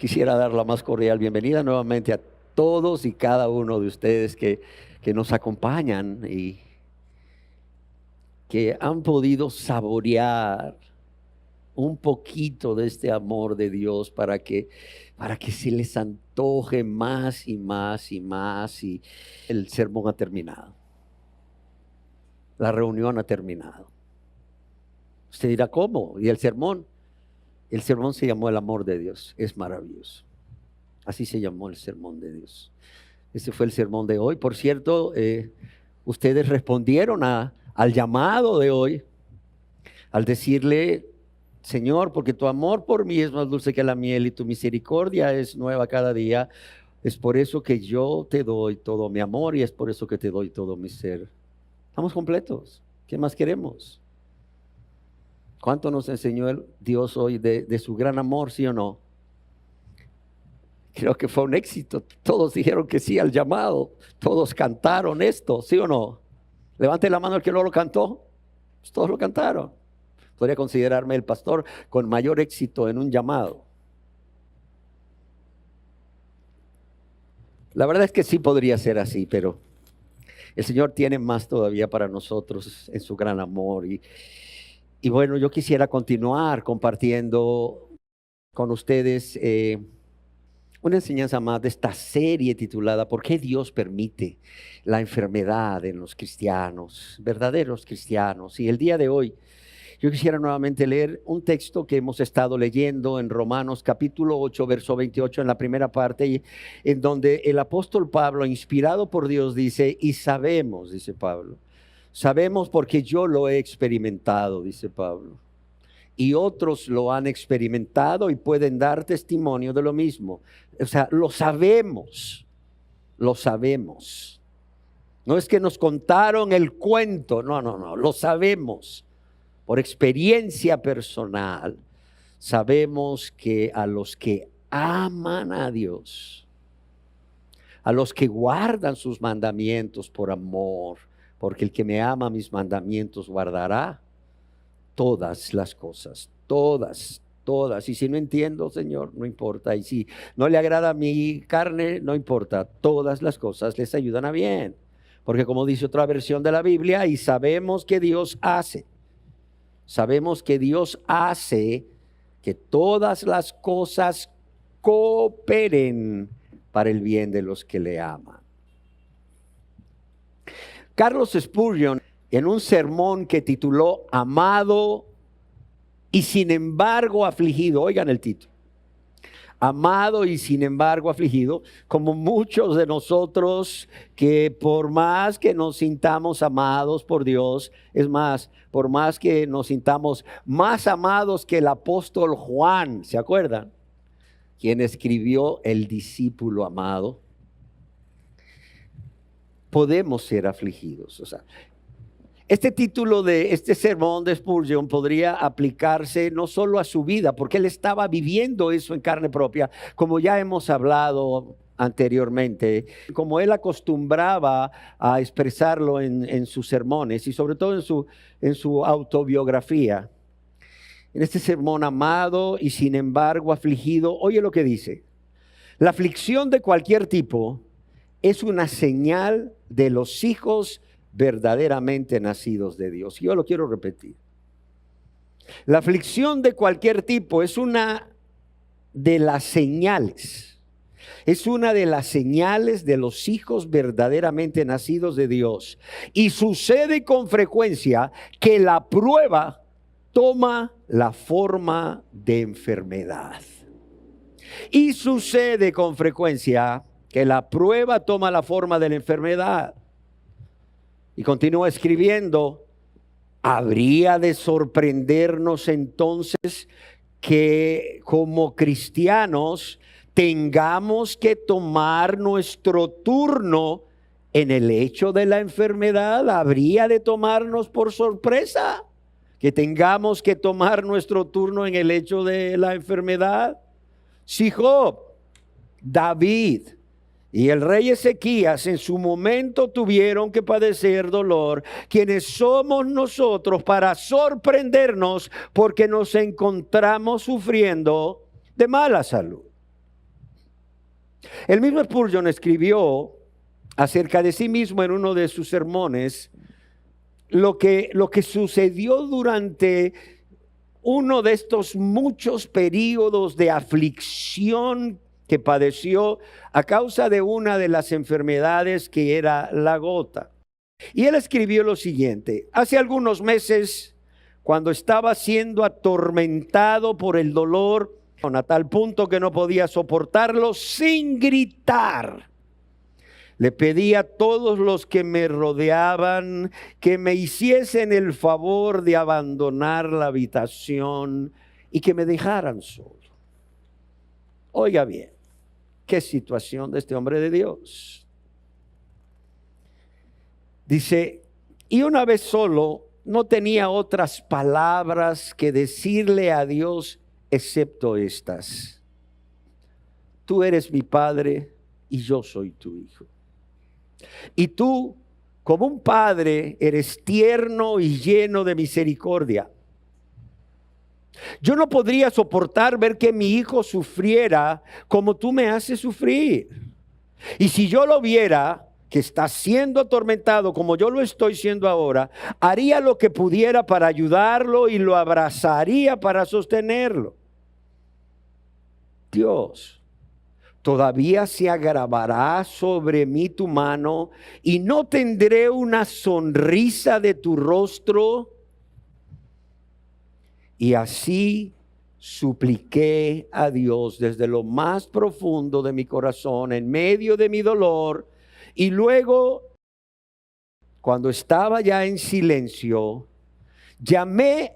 Quisiera dar la más cordial bienvenida nuevamente a todos y cada uno de ustedes que nos acompañan y que han podido saborear un poquito de este amor de Dios para que se les antoje más y más y más. Y el sermón ha terminado. La reunión ha terminado. Usted dirá, ¿cómo? ¿Y el sermón? El sermón se llamó el amor de Dios. Es maravilloso. Así se llamó el sermón de Dios. Ese fue el sermón de hoy. Por cierto, ustedes respondieron al llamado de hoy al decirle: Señor, porque tu amor por mí es más dulce que la miel y tu misericordia es nueva cada día. Es por eso que yo te doy todo mi amor y es por eso que te doy todo mi ser. Estamos completos. ¿Qué más queremos? ¿Cuánto nos enseñó Dios hoy de su gran amor, sí o no? Creo que fue un éxito. Todos dijeron que sí al llamado. Todos cantaron esto, ¿sí o no? Levante la mano el que no lo cantó. Pues todos lo cantaron. Podría considerarme el pastor con mayor éxito en un llamado. La verdad es que sí podría ser así, pero el Señor tiene más todavía para nosotros en su gran amor. Y bueno, yo quisiera continuar compartiendo con ustedes una enseñanza más de esta serie titulada ¿Por qué Dios permite la enfermedad en los cristianos, verdaderos cristianos? Y el día de hoy yo quisiera nuevamente leer un texto que hemos estado leyendo en Romanos capítulo 8, verso 28 en la primera parte, y en donde el apóstol Pablo, inspirado por Dios, dice: y sabemos, dice Pablo, sabemos porque yo lo he experimentado, dice Pablo. Y otros lo han experimentado y pueden dar testimonio de lo mismo. O sea, lo sabemos, lo sabemos. No es que nos contaron el cuento, no, lo sabemos. Por experiencia personal, sabemos que a los que aman a Dios, a los que guardan sus mandamientos por amor, porque el que me ama mis mandamientos guardará todas las cosas, todas. Y si no entiendo, Señor, no importa. Y si no le agrada mi carne, no importa. Todas las cosas les ayudan a bien. Porque como dice otra versión de la Biblia, y sabemos que Dios hace que todas las cosas cooperen para el bien de los que le aman. Carlos Spurgeon, en un sermón que tituló Amado y sin embargo afligido, oigan el título, amado y sin embargo afligido, como muchos de nosotros que por más que nos sintamos amados por Dios, es más, por más que nos sintamos más amados que el apóstol Juan, ¿se acuerdan? Quien escribió El discípulo amado, podemos ser afligidos. O sea, este título de este sermón de Spurgeon podría aplicarse no solo a su vida, porque él estaba viviendo eso en carne propia, como ya hemos hablado anteriormente, como él acostumbraba a expresarlo en sus sermones y sobre todo en su autobiografía. En este sermón, amado y sin embargo afligido, oye lo que dice: la aflicción de cualquier tipo es una señal de los hijos verdaderamente nacidos de Dios. Yo lo quiero repetir. La aflicción de cualquier tipo es una de las señales. Es una de las señales de los hijos verdaderamente nacidos de Dios. Y sucede con frecuencia que la prueba toma la forma de enfermedad. Y sucede con frecuencia que la prueba toma la forma de la enfermedad. Y continúa escribiendo: ¿habría de sorprendernos entonces que como cristianos tengamos que tomar nuestro turno en el hecho de la enfermedad? ¿Habría de tomarnos por sorpresa que tengamos que tomar nuestro turno en el hecho de la enfermedad? Si Job, David y el rey Ezequías en su momento tuvieron que padecer dolor, ¿quiénes somos nosotros para sorprendernos porque nos encontramos sufriendo de mala salud? El mismo Spurgeon escribió acerca de sí mismo en uno de sus sermones lo que sucedió durante uno de estos muchos periodos de aflicción que padeció a causa de una de las enfermedades que era la gota. Y él escribió lo siguiente: hace algunos meses, cuando estaba siendo atormentado por el dolor a tal punto que no podía soportarlo, sin gritar, le pedí a todos los que me rodeaban que me hiciesen el favor de abandonar la habitación y que me dejaran solo. Oiga bien, qué situación de este hombre de Dios. Dice, y una vez solo, no tenía otras palabras que decirle a Dios excepto estas: tú eres mi Padre y yo soy tu Hijo. Y tú, como un padre, eres tierno y lleno de misericordia. Yo no podría soportar ver que mi hijo sufriera como tú me haces sufrir. Y si yo lo viera que está siendo atormentado como yo lo estoy siendo ahora, haría lo que pudiera para ayudarlo y lo abrazaría para sostenerlo. Dios, ¿todavía se agravará sobre mí tu mano y no tendré una sonrisa de tu rostro? Y así supliqué a Dios desde lo más profundo de mi corazón, en medio de mi dolor. Y luego, cuando estaba ya en silencio, llamé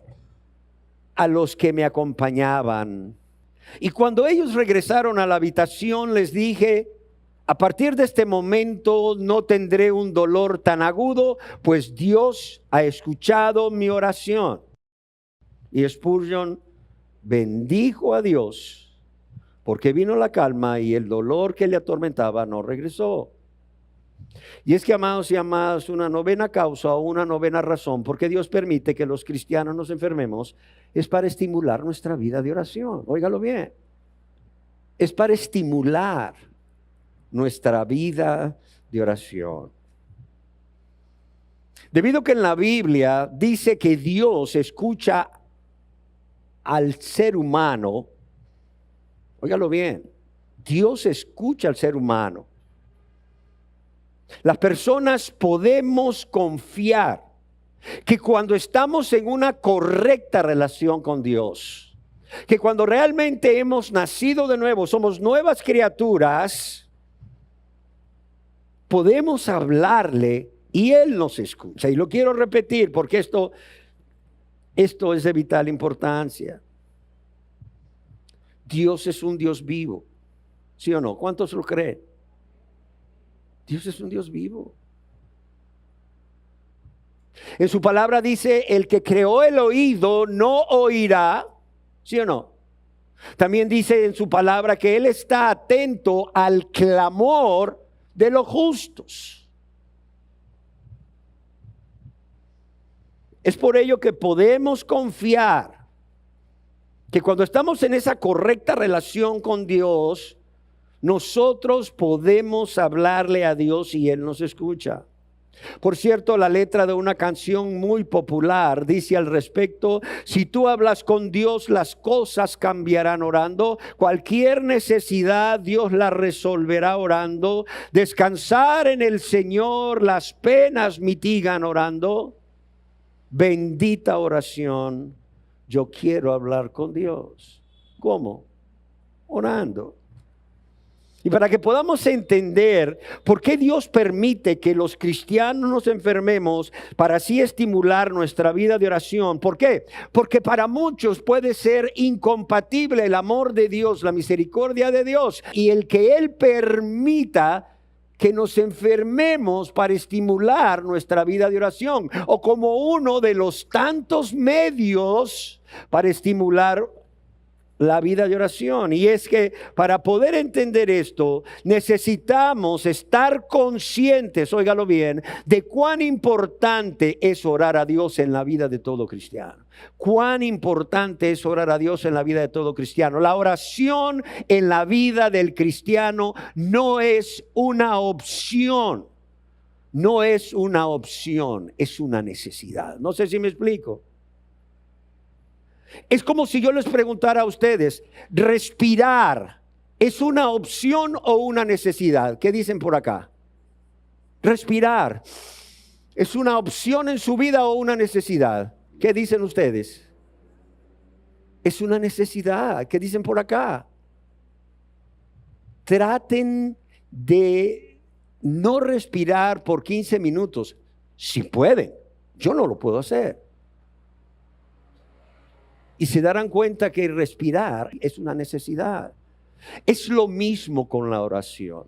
a los que me acompañaban. Y cuando ellos regresaron a la habitación, les dije: a partir de este momento no tendré un dolor tan agudo, pues Dios ha escuchado mi oración. Y Spurgeon bendijo a Dios porque vino la calma y el dolor que le atormentaba no regresó. Y es que, amados y amadas, una novena causa o una novena razón por qué Dios permite que los cristianos nos enfermemos es para estimular nuestra vida de oración. Óigalo bien. Es para estimular nuestra vida de oración. Debido a que en la Biblia dice que Dios escucha al ser humano, óigalo bien, Dios escucha al ser humano. Las personas podemos confiar que cuando estamos en una correcta relación con Dios, que cuando realmente hemos nacido de nuevo, somos nuevas criaturas, podemos hablarle y Él nos escucha. Y lo quiero repetir porque esto es de vital importancia. Dios es un Dios vivo, ¿sí o no? ¿Cuántos lo creen? Dios es un Dios vivo. En su palabra dice: el que creó el oído no oirá, ¿sí o no? También dice en su palabra que Él está atento al clamor de los justos. Es por ello que podemos confiar que cuando estamos en esa correcta relación con Dios, nosotros podemos hablarle a Dios y Él nos escucha. Por cierto, la letra de una canción muy popular dice al respecto: si tú hablas con Dios, las cosas cambiarán orando. Cualquier necesidad Dios la resolverá orando. Descansar en el Señor, las penas mitigan orando. Bendita oración. Yo quiero hablar con Dios. ¿Cómo? Orando. Y para que podamos entender por qué Dios permite que los cristianos nos enfermemos, para así estimular nuestra vida de oración. ¿Por qué? Porque para muchos puede ser incompatible el amor de Dios, la misericordia de Dios, y el que Él permita que nos enfermemos para estimular nuestra vida de oración, o como uno de los tantos medios para estimular la vida de oración. Y es que para poder entender esto, necesitamos estar conscientes, óigalo bien, de cuán importante es orar a Dios en la vida de todo cristiano. Cuán importante es orar a Dios en la vida de todo cristiano. La oración en la vida del cristiano no es una opción. No es una opción, es una necesidad. No sé si me explico. Es como si yo les preguntara a ustedes, ¿respirar es una opción o una necesidad? ¿Qué dicen por acá? Respirar, ¿es una opción en su vida o una necesidad? ¿Qué dicen ustedes? Es una necesidad. ¿Qué dicen por acá? Traten de no respirar por 15 minutos, si pueden. Yo no lo puedo hacer. Y se darán cuenta que respirar es una necesidad. Es lo mismo con la oración.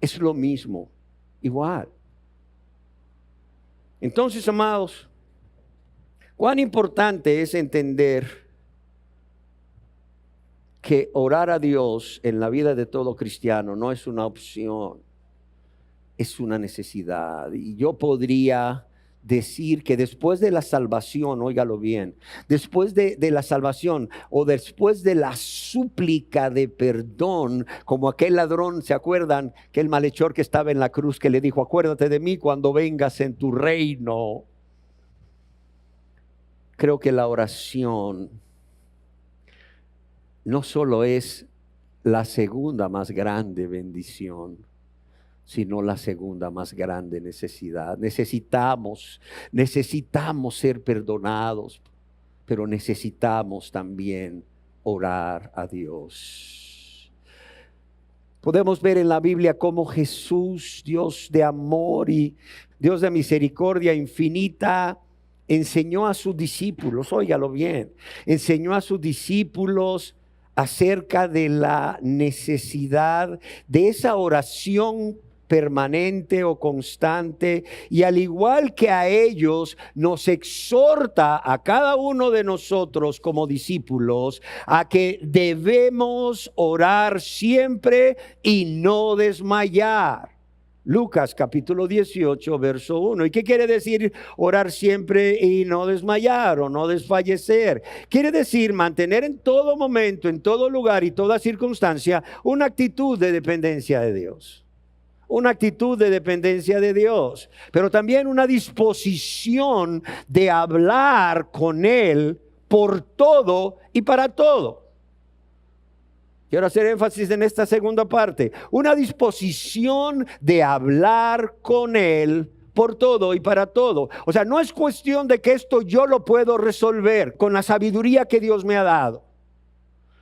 Es lo mismo, igual. Entonces, amados, cuán importante es entender que orar a Dios en la vida de todo cristiano no es una opción, es una necesidad. Y yo podría decir que después de la salvación, óigalo bien, después de la salvación o después de la súplica de perdón, como aquel ladrón, ¿se acuerdan? Que el malhechor que estaba en la cruz que le dijo, acuérdate de mí cuando vengas en tu reino. Creo que la oración no solo es la segunda más grande bendición, sino la segunda más grande necesidad. Necesitamos ser perdonados, pero necesitamos también orar a Dios. Podemos ver en la Biblia cómo Jesús, Dios de amor y Dios de misericordia infinita, enseñó a sus discípulos, óigalo bien, enseñó a sus discípulos acerca de la necesidad de esa oración permanente o constante, y al igual que a ellos, nos exhorta a cada uno de nosotros como discípulos a que debemos orar siempre y no desmayar. Lucas capítulo 18, verso 1. ¿Y qué quiere decir orar siempre y no desmayar o no desfallecer? Quiere decir mantener en todo momento, en todo lugar y toda circunstancia una actitud de dependencia de Dios. Una actitud de dependencia de Dios, pero también una disposición de hablar con Él por todo y para todo. Quiero hacer énfasis en esta segunda parte. Una disposición de hablar con Él por todo y para todo. O sea, no es cuestión de que esto yo lo puedo resolver con la sabiduría que Dios me ha dado.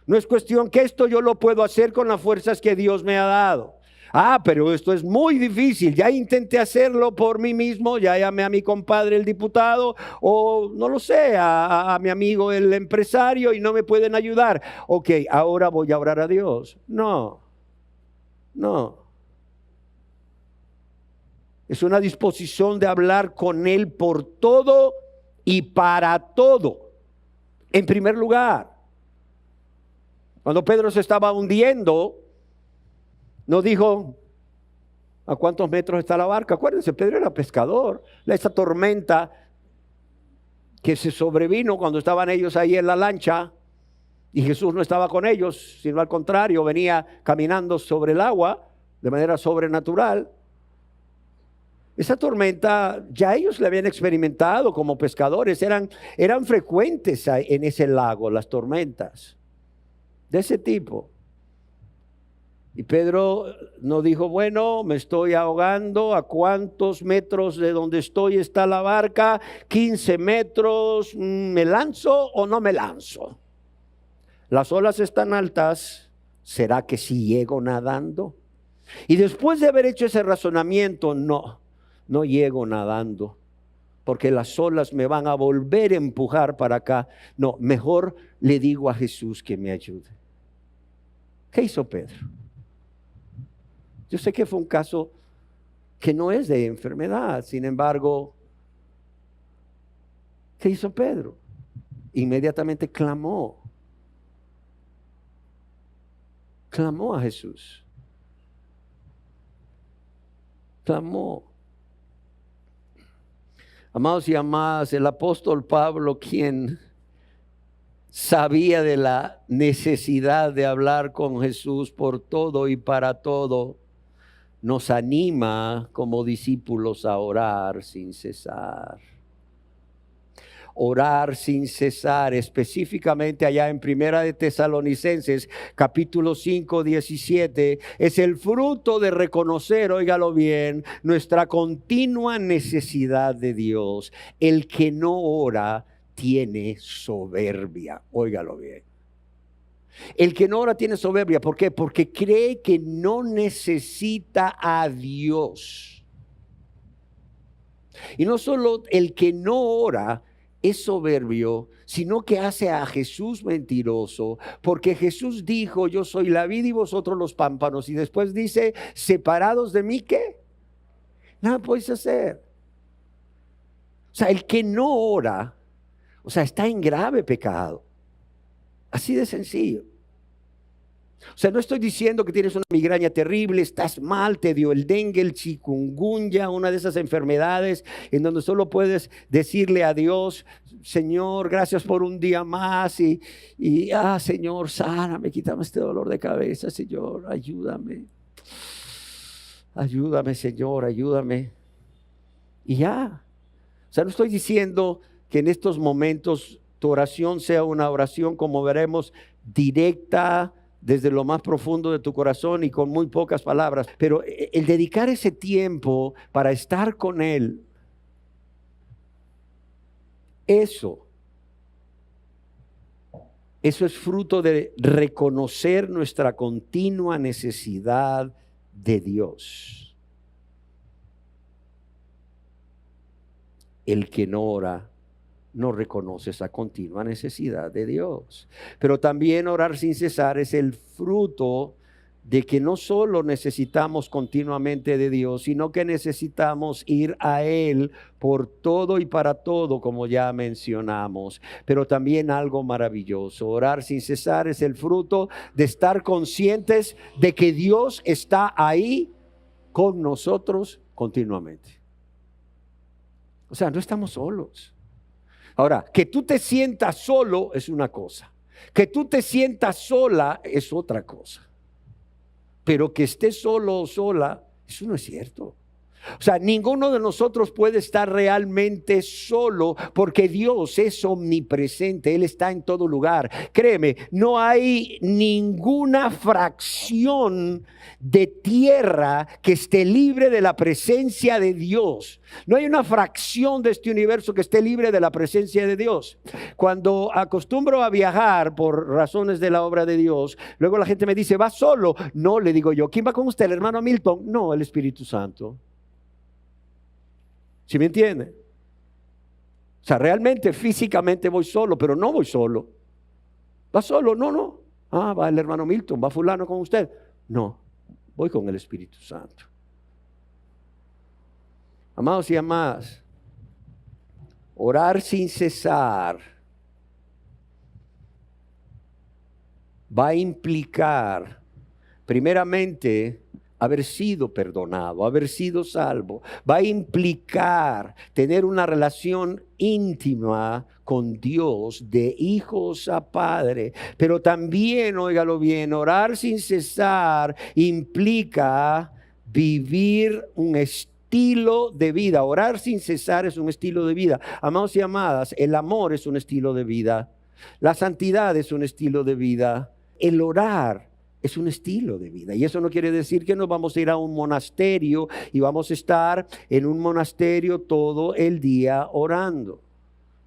No es cuestión que esto yo lo puedo hacer con las fuerzas que Dios me ha dado. Pero esto es muy difícil. Ya intenté hacerlo por mí mismo. Ya llamé a mi compadre el diputado o no lo sé, a mi amigo el empresario y no me pueden ayudar. Ok, ahora voy a orar a Dios. No. Es una disposición de hablar con Él por todo y para todo. En primer lugar, cuando Pedro se estaba hundiendo, no dijo, ¿a cuántos metros está la barca? Acuérdense, Pedro era pescador. Esa tormenta que se sobrevino cuando estaban ellos ahí en la lancha y Jesús no estaba con ellos, sino al contrario, venía caminando sobre el agua de manera sobrenatural. Esa tormenta ya ellos la habían experimentado como pescadores, eran frecuentes en ese lago las tormentas de ese tipo. Y Pedro no dijo, bueno, me estoy ahogando, ¿a cuántos metros de donde estoy está la barca? 15 metros, ¿me lanzo o no me lanzo? Las olas están altas, ¿será que sí llego nadando? Y después de haber hecho ese razonamiento, no llego nadando, porque las olas me van a volver a empujar para acá. No, mejor le digo a Jesús que me ayude. ¿Qué hizo Pedro? Yo sé que fue un caso que no es de enfermedad, sin embargo, ¿qué hizo Pedro? Inmediatamente clamó. Clamó a Jesús. Clamó. Amados y amadas, el apóstol Pablo, quien sabía de la necesidad de hablar con Jesús por todo y para todo, nos anima como discípulos a orar sin cesar. Orar sin cesar, específicamente allá en Primera de Tesalonicenses, capítulo 5, 17, es el fruto de reconocer, óigalo bien, nuestra continua necesidad de Dios. El que no ora tiene soberbia, óigalo bien. El que no ora tiene soberbia, ¿por qué? Porque cree que no necesita a Dios. Y no solo el que no ora es soberbio, sino que hace a Jesús mentiroso, porque Jesús dijo, yo soy la vid y vosotros los pámpanos, y después dice, separados de mí, ¿qué? Nada podéis hacer. O sea, el que no ora, o sea, está en grave pecado. Así de sencillo. O sea, no estoy diciendo que tienes una migraña terrible, estás mal, te dio el dengue, el chikungunya, una de esas enfermedades en donde solo puedes decirle a Dios, Señor, gracias por un día más y Señor, sáname, quítame este dolor de cabeza, Señor, ayúdame. Ayúdame, Señor, ayúdame. Y ya. O sea, no estoy diciendo que en estos momentos tu oración sea una oración, como veremos, directa, desde lo más profundo de tu corazón y con muy pocas palabras, pero el dedicar ese tiempo para estar con Él, eso es fruto de reconocer nuestra continua necesidad de Dios. El que no ora no reconoce esa continua necesidad de Dios. Pero también orar sin cesar es el fruto de que no solo necesitamos continuamente de Dios, sino que necesitamos ir a Él por todo y para todo, como ya mencionamos. Pero también algo maravilloso, orar sin cesar es el fruto de estar conscientes de que Dios está ahí con nosotros continuamente. O sea, no estamos solos. Ahora, que tú te sientas solo es una cosa, que tú te sientas sola es otra cosa, pero que estés solo o sola, eso no es cierto. O sea, ninguno de nosotros puede estar realmente solo porque Dios es omnipresente, Él está en todo lugar. Créeme, no hay ninguna fracción de tierra que esté libre de la presencia de Dios. No hay una fracción de este universo que esté libre de la presencia de Dios. Cuando acostumbro a viajar por razones de la obra de Dios, luego la gente me dice, ¿va solo? No, le digo yo, ¿quién va con usted? ¿El hermano Milton? No, el Espíritu Santo. ¿Sí me entiende? O sea, realmente físicamente voy solo, pero no voy solo. ¿Va solo? No. Ah, va el hermano Milton, va fulano con usted. No, voy con el Espíritu Santo. Amados y amadas, orar sin cesar va a implicar, primeramente, haber sido perdonado, haber sido salvo. Va a implicar tener una relación íntima con Dios, de hijos a padre. Pero también, óigalo bien, orar sin cesar implica vivir un estilo de vida. Orar sin cesar es un estilo de vida. Amados y amadas, el amor es un estilo de vida. La santidad es un estilo de vida. El orar es un estilo de vida. Y eso no quiere decir que nos vamos a ir a un monasterio y vamos a estar en un monasterio todo el día orando.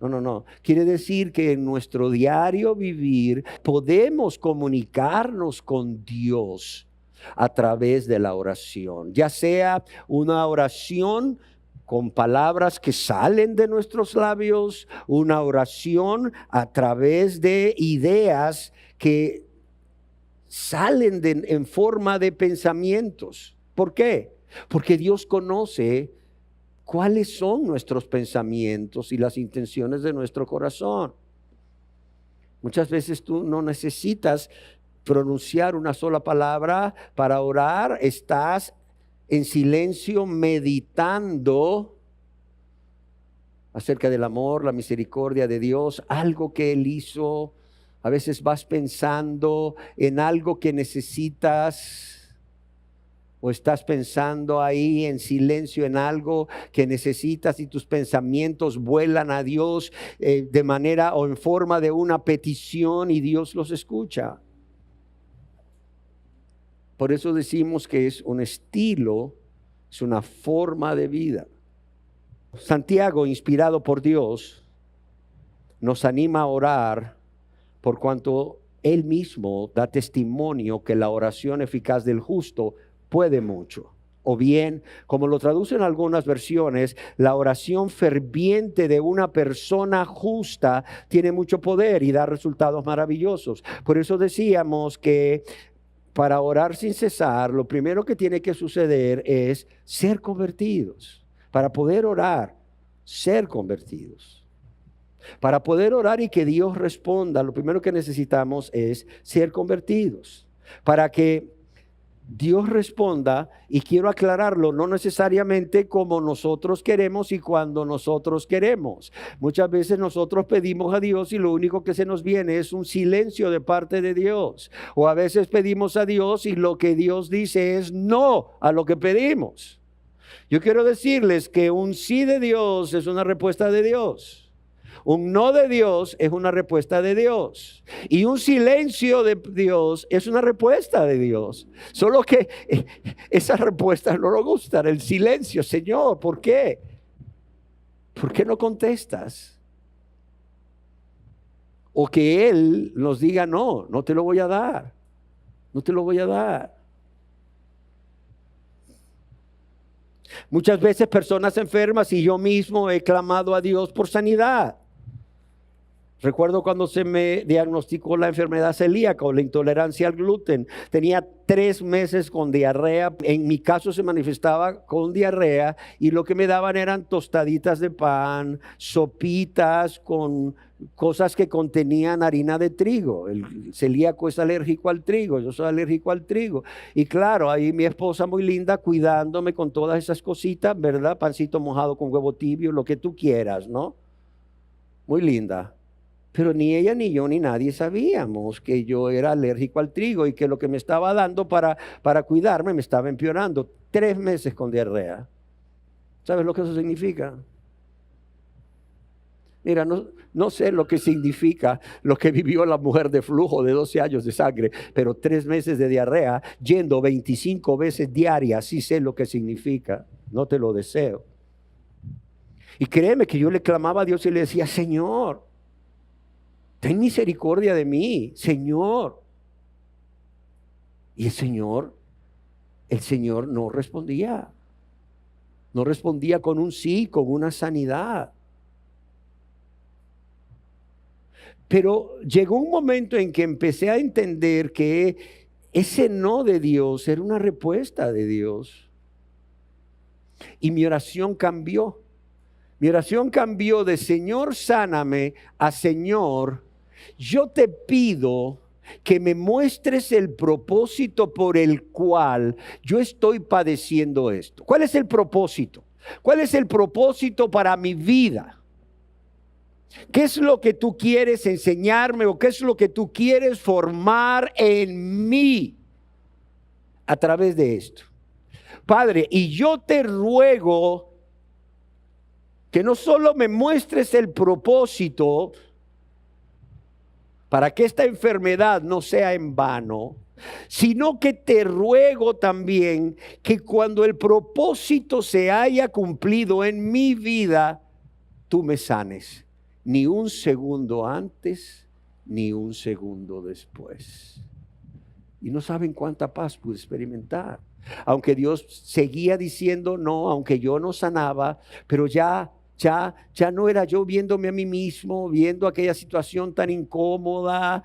No. Quiere decir que en nuestro diario vivir podemos comunicarnos con Dios a través de la oración. Ya sea una oración con palabras que salen de nuestros labios, una oración a través de ideas que salen en forma de pensamientos. ¿Por qué? Porque Dios conoce cuáles son nuestros pensamientos y las intenciones de nuestro corazón. Muchas veces tú no necesitas pronunciar una sola palabra para orar, estás en silencio meditando acerca del amor, la misericordia de Dios, algo que Él hizo. A veces vas pensando en algo que necesitas, o estás pensando ahí en silencio en algo que necesitas y tus pensamientos vuelan a Dios de manera o en forma de una petición y Dios los escucha. Por eso decimos que es un estilo, es una forma de vida. Santiago, inspirado por Dios, nos anima a orar por cuanto él mismo da testimonio que la oración eficaz del justo puede mucho. O bien, como lo traducen algunas versiones, la oración ferviente de una persona justa tiene mucho poder y da resultados maravillosos. Por eso decíamos que para orar sin cesar, lo primero que tiene que suceder es ser convertidos. Para poder orar, ser convertidos. Para poder orar y que Dios responda, lo primero que necesitamos es ser convertidos. Para que Dios responda, y quiero aclararlo, no necesariamente como nosotros queremos y cuando nosotros queremos. Muchas veces nosotros pedimos a Dios y lo único que se nos viene es un silencio de parte de Dios. O a veces pedimos a Dios y lo que Dios dice es no a lo que pedimos. Yo quiero decirles que un sí de Dios es una respuesta de Dios. Un no de Dios es una respuesta de Dios. Y un silencio de Dios es una respuesta de Dios. Solo que esa respuesta no nos gusta. El silencio, Señor, ¿por qué? ¿Por qué no contestas? O que Él nos diga, no, no te lo voy a dar. No te lo voy a dar. Muchas veces personas enfermas y yo mismo he clamado a Dios por sanidad. Recuerdo cuando se me diagnosticó la enfermedad celíaca o la intolerancia al gluten. Tenía 3 meses con diarrea. En mi caso se manifestaba con diarrea y lo que me daban eran tostaditas de pan, sopitas con cosas que contenían harina de trigo. El celíaco es alérgico al trigo, yo soy alérgico al trigo. Y claro, ahí mi esposa muy linda cuidándome con todas esas cositas, ¿verdad? Pancito mojado con huevo tibio, lo que tú quieras, ¿no? Muy linda. Pero ni ella, ni yo, ni nadie sabíamos que yo era alérgico al trigo y que lo que me estaba dando para cuidarme me estaba empeorando. 3 meses con diarrea. ¿Sabes lo que eso significa? Mira, no sé lo que significa lo que vivió la mujer de flujo de 12 años de sangre, pero 3 meses de diarrea, yendo 25 veces diarias, sí sé lo que significa. No te lo deseo. Y créeme que yo le clamaba a Dios y le decía, Señor, ten misericordia de mí, Señor. Y el Señor no respondía. No respondía con un sí, con una sanidad. Pero llegó un momento en que empecé a entender que ese no de Dios era una respuesta de Dios. Y mi oración cambió. Mi oración cambió de Señor, sáname a Señor, yo te pido que me muestres el propósito por el cual yo estoy padeciendo esto. ¿Cuál es el propósito? ¿Cuál es el propósito para mi vida? ¿Qué es lo que tú quieres enseñarme o qué es lo que tú quieres formar en mí a través de esto? Padre, y yo te ruego que no solo me muestres el propósito para que esta enfermedad no sea en vano, sino que te ruego también que cuando el propósito se haya cumplido en mi vida, tú me sanes. Ni un segundo antes, ni un segundo después. Y no saben cuánta paz pude experimentar. Aunque Dios seguía diciendo no, aunque yo no sanaba, pero ya no era yo viéndome a mí mismo, viendo aquella situación tan incómoda,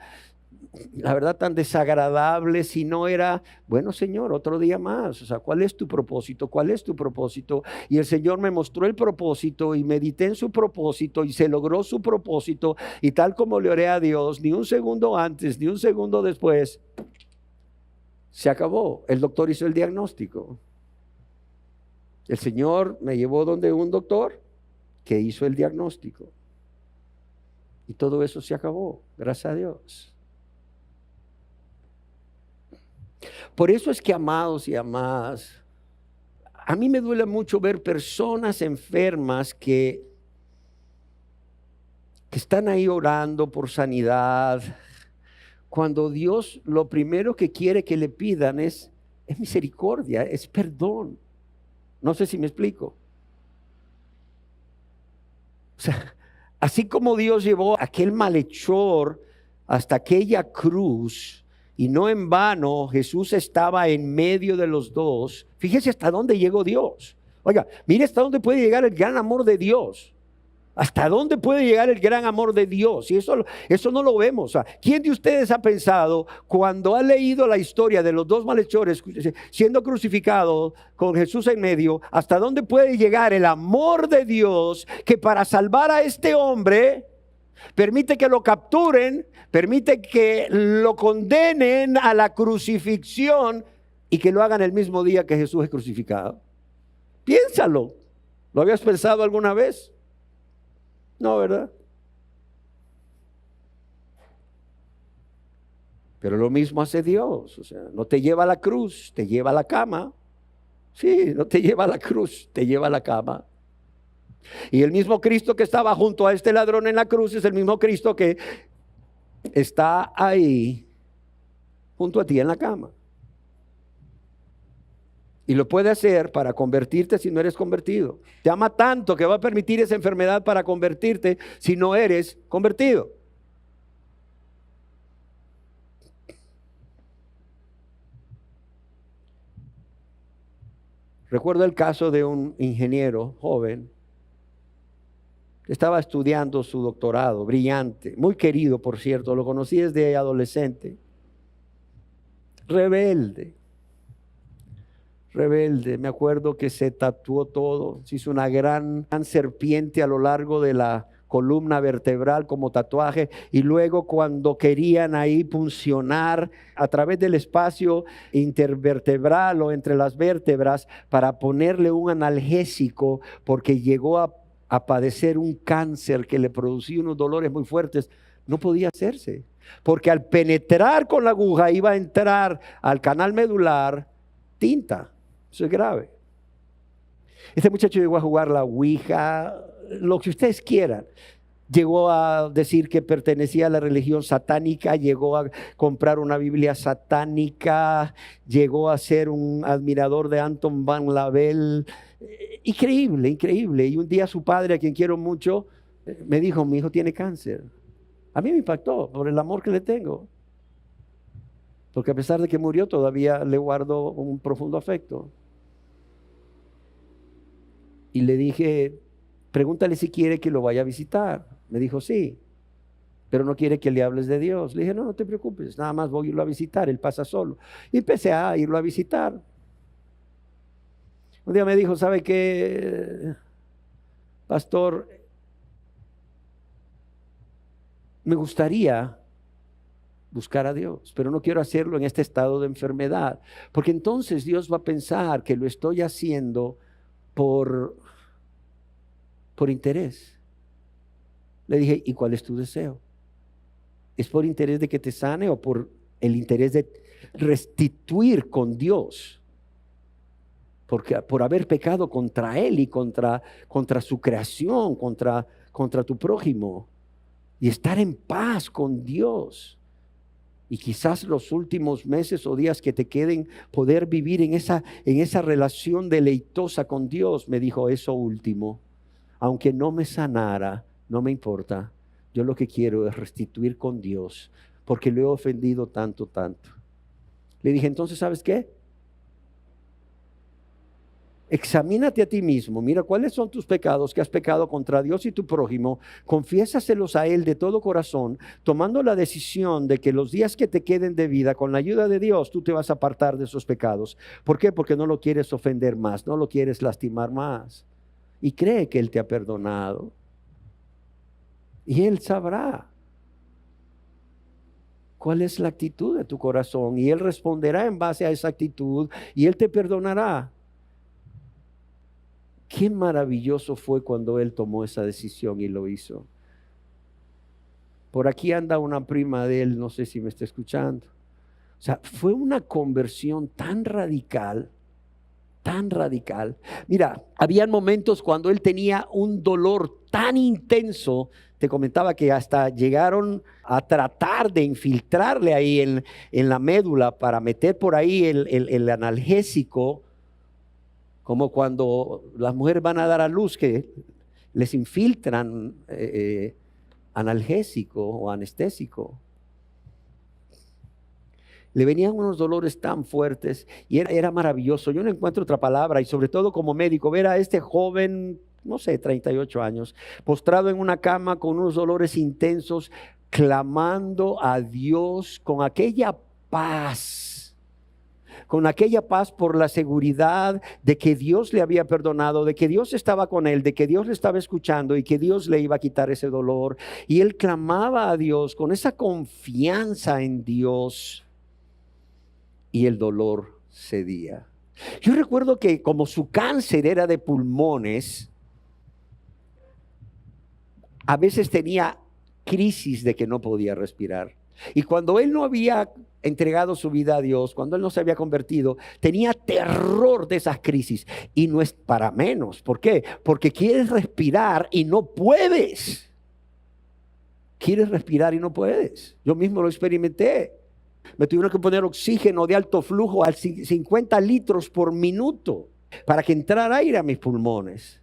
la verdad tan desagradable, sino era, bueno Señor, otro día más, o sea, ¿cuál es tu propósito? ¿Cuál es tu propósito? Y el Señor me mostró el propósito y medité en su propósito y se logró su propósito y tal como le oré a Dios, ni un segundo antes, ni un segundo después, Se acabó. El doctor hizo el diagnóstico. El Señor me llevó donde un doctor que hizo el diagnóstico. Y todo eso se acabó, gracias a Dios. Por eso es que, amados y amadas, a mí me duele mucho ver personas enfermas que están ahí orando por sanidad, cuando Dios lo primero que quiere que le pidan es misericordia, es perdón. No sé si me explico. O sea, así como Dios llevó a aquel malhechor hasta aquella cruz, y no en vano Jesús estaba en medio de los dos. Fíjese hasta dónde llegó Dios. Oiga, mire hasta dónde puede llegar el gran amor de Dios. ¿Hasta dónde puede llegar el gran amor de Dios? Y eso no lo vemos. O sea, ¿quién de ustedes ha pensado cuando ha leído la historia de los dos malhechores siendo crucificados con Jesús en medio, hasta dónde puede llegar el amor de Dios que para salvar a este hombre permite que lo capturen, permite que lo condenen a la crucifixión y que lo hagan el mismo día que Jesús es crucificado? Piénsalo. ¿Lo habías pensado alguna vez? No, ¿verdad? Pero lo mismo hace Dios. O sea, no te lleva a la cruz, te lleva a la cama. Sí, no te lleva a la cruz, te lleva a la cama. Y el mismo Cristo que estaba junto a este ladrón en la cruz es el mismo Cristo que está ahí junto a ti en la cama. Y lo puede hacer para convertirte si no eres convertido. Te ama tanto que va a permitir esa enfermedad para convertirte si no eres convertido. Recuerdo el caso de un ingeniero joven que estaba estudiando su doctorado, brillante, muy querido, por cierto, lo conocí desde adolescente. Rebelde, me acuerdo que se tatuó todo, se hizo una gran serpiente a lo largo de la columna vertebral como tatuaje, y luego cuando querían ahí puncionar a través del espacio intervertebral o entre las vértebras para ponerle un analgésico porque llegó a padecer un cáncer que le producía unos dolores muy fuertes, no podía hacerse, porque al penetrar con la aguja iba a entrar al canal medular tinta. Eso es grave. Este muchacho llegó a jugar la ouija, lo que ustedes quieran. Llegó a decir que pertenecía a la religión satánica, llegó a comprar una Biblia satánica, llegó a ser un admirador de Anton van Lavelle. Increíble, increíble. Y un día su padre, a quien quiero mucho, me dijo: mi hijo tiene cáncer. A mí me impactó por el amor que le tengo. Porque a pesar de que murió, todavía le guardo un profundo afecto. Y le dije: pregúntale si quiere que lo vaya a visitar. Me dijo: sí, pero no quiere que le hables de Dios. Le dije: no, no te preocupes, nada más voy a irlo a visitar, él pasa solo. Y empecé a irlo a visitar. Un día me dijo: ¿sabe qué, pastor? Me gustaría buscar a Dios, pero no quiero hacerlo en este estado de enfermedad, porque entonces Dios va a pensar que lo estoy haciendo por interés. Le dije: ¿y cuál es tu deseo? ¿Es por interés de que te sane o por el interés de restituir con Dios? Porque por haber pecado contra Él y contra su creación, contra tu prójimo, y estar en paz con Dios. Y quizás los últimos meses o días que te queden, poder vivir en esa relación deleitosa con Dios. Me dijo: eso último, aunque no me sanara, no me importa. Yo lo que quiero es restituir con Dios, porque lo he ofendido tanto. Le dije: entonces, ¿sabes qué? Examínate a ti mismo, mira cuáles son tus pecados que has pecado contra Dios y tu prójimo, confiésaselos a Él de todo corazón, tomando la decisión de que los días que te queden de vida, con la ayuda de Dios, tú te vas a apartar de esos pecados. ¿Por qué? Porque no lo quieres ofender más, no lo quieres lastimar más. Y cree que Él te ha perdonado. Y Él sabrá ¿Cuál es la actitud de tu corazón? Y Él responderá en base a esa actitud y Él te perdonará. Qué maravilloso fue cuando Él tomó esa decisión y lo hizo. Por aquí anda una prima de Él, no sé si me está escuchando. O sea, fue una conversión tan radical, tan radical. Mira, habían momentos cuando Él tenía un dolor tan intenso. Te comentaba que hasta llegaron a tratar de infiltrarle ahí en la médula para meter por ahí el analgésico, como cuando las mujeres van a dar a luz, que les infiltran analgésico o anestésico. Le venían unos dolores tan fuertes y era maravilloso. Yo no encuentro otra palabra, y sobre todo como médico, ver a este joven, no sé, 38 años, postrado en una cama con unos dolores intensos, clamando a Dios con aquella paz por la seguridad de que Dios le había perdonado, de que Dios estaba con él, de que Dios le estaba escuchando y que Dios le iba a quitar ese dolor. Y él clamaba a Dios con esa confianza en Dios y el dolor cedía. Yo recuerdo que como su cáncer era de pulmones, a veces tenía crisis de que no podía respirar. Y cuando él no había entregado su vida a Dios, cuando él no se había convertido, tenía terror de esas crisis. Y no es para menos. ¿Por qué? Porque quieres respirar y no puedes. Quieres respirar y no puedes. Yo mismo lo experimenté. Me tuvieron que poner oxígeno de alto flujo a 50 litros por minuto para que entrara aire a mis pulmones.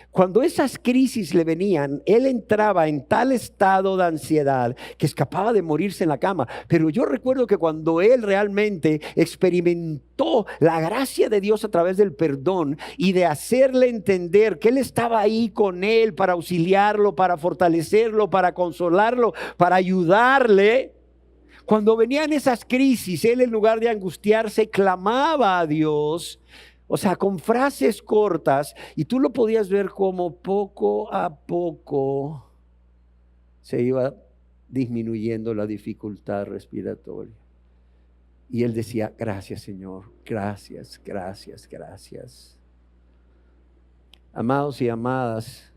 Cuando esas crisis le venían, él entraba en tal estado de ansiedad que escapaba de morirse en la cama. Pero yo recuerdo que cuando él realmente experimentó la gracia de Dios a través del perdón y de hacerle entender que él estaba ahí con él para auxiliarlo, para fortalecerlo, para consolarlo, para ayudarle. Cuando venían esas crisis, él en lugar de angustiarse, clamaba a Dios. O sea, con frases cortas, y tú lo podías ver como poco a poco se iba disminuyendo la dificultad respiratoria. Y él decía, gracias Señor, gracias, gracias, gracias. Amados y amadas,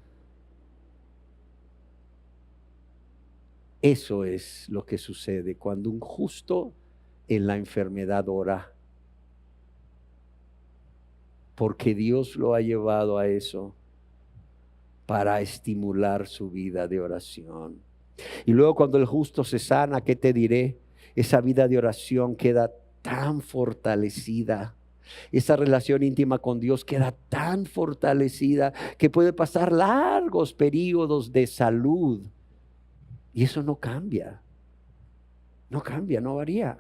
eso es lo que sucede cuando un justo en la enfermedad ora. Porque Dios lo ha llevado a eso para estimular su vida de oración. Y luego cuando el justo se sana, ¿qué te diré? Esa vida de oración queda tan fortalecida. Esa relación íntima con Dios queda tan fortalecida que puede pasar largos periodos de salud. Y eso no cambia. No cambia, no varía.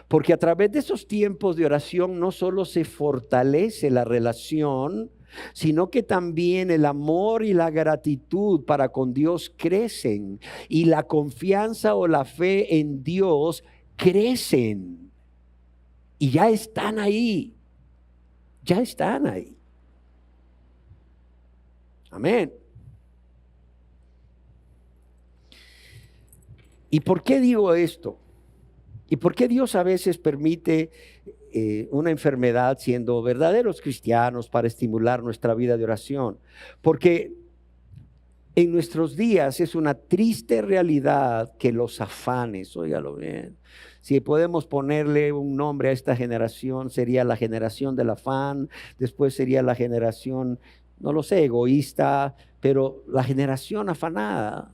Porque a través de esos tiempos de oración no solo se fortalece la relación, sino que también el amor y la gratitud para con Dios crecen y la confianza o la fe en Dios crecen. Y ya están ahí. Ya están ahí. Amén. ¿Y por qué digo esto? ¿Y por qué Dios a veces permite una enfermedad siendo verdaderos cristianos para estimular nuestra vida de oración? Porque en nuestros días es una triste realidad que los afanes, óigalo bien, si podemos ponerle un nombre a esta generación, sería la generación del afán, después sería la generación, no lo sé, egoísta, pero la generación afanada.